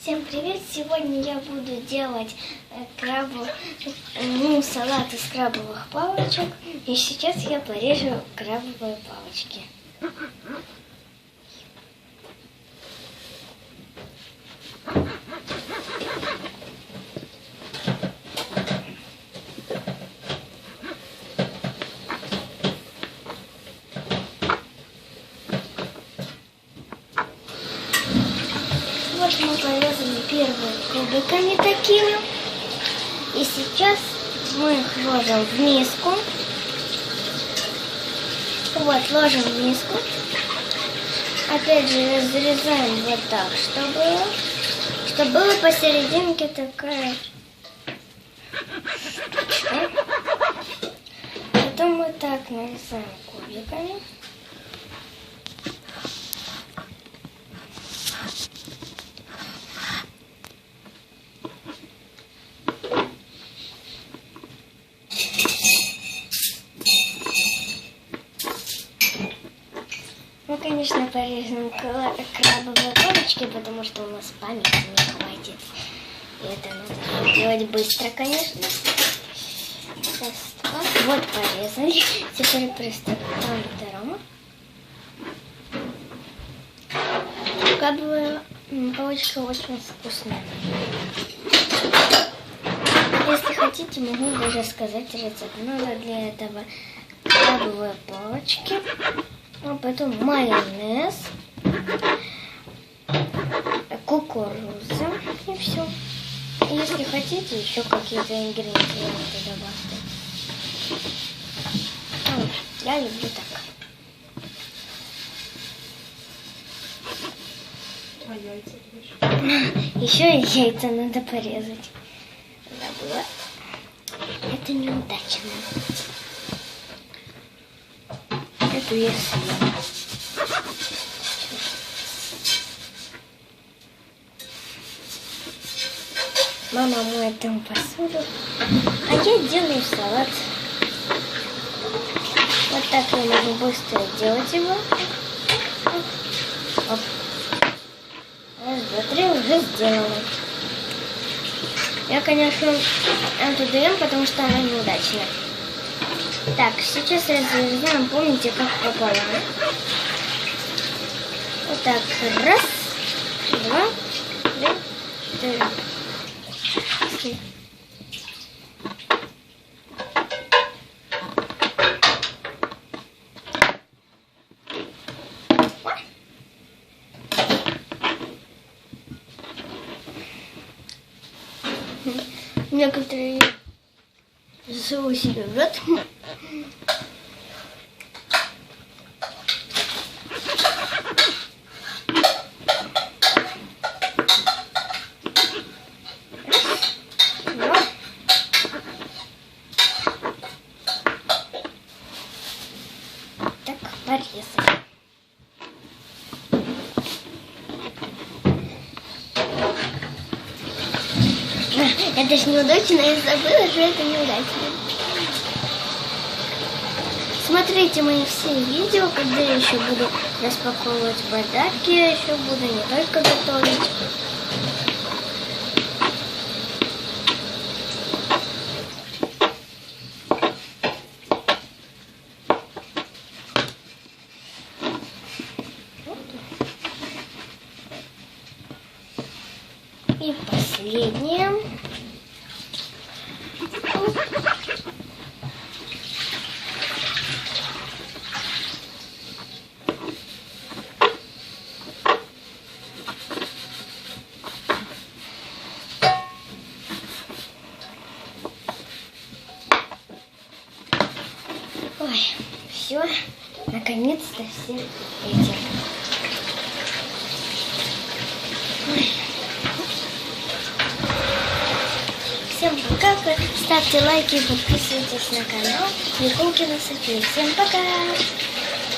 Всем привет! Сегодня я буду делать салат из крабовых палочек. И сейчас я порежу крабовые палочки. Вот мы порезали первые кубиками такими. И сейчас мы их ложим в миску. Вот, ложим в миску. Опять же разрезаем вот так, чтобы было посерединке такая штучка. Потом мы так нарезаем кубиками. Мы, конечно, порежем крабовые палочки, потому что у нас памяти не хватит. И это надо делать быстро, конечно. Раз, два. Вот порезали. Теперь приступаем к второму. Крабовая палочка очень вкусная. Если хотите, могу даже сказать рецепт. Надо для этого крабовые палочки. А потом майонез, кукуруза и все. Если хотите, еще какие-то ингредиенты добавьте. Я люблю так. А яйца? Еще и яйца надо порезать. Забыла. Это неудачно. Эту я съем. Мама моет там посуду, а я делаю салат. Вот так я могу быстро делать его. Оп. Раз, два, три, уже сделала. Я, конечно, эту даем, потому что она неудачная. Так, сейчас разрезаем, помните, как пополам. Вот так, раз, два, три, четыре. Некоторые соусы любят. Так, порезали. Это ж неудачно, я забыла, что это неудачно. Смотрите мои все видео, когда я еще буду распаковывать подарки, я еще буду не только готовить. И последнее. Ой, все, наконец-то все эти. Ой. Всем пока, ставьте лайки и подписывайтесь на канал Николкина София. Всем пока!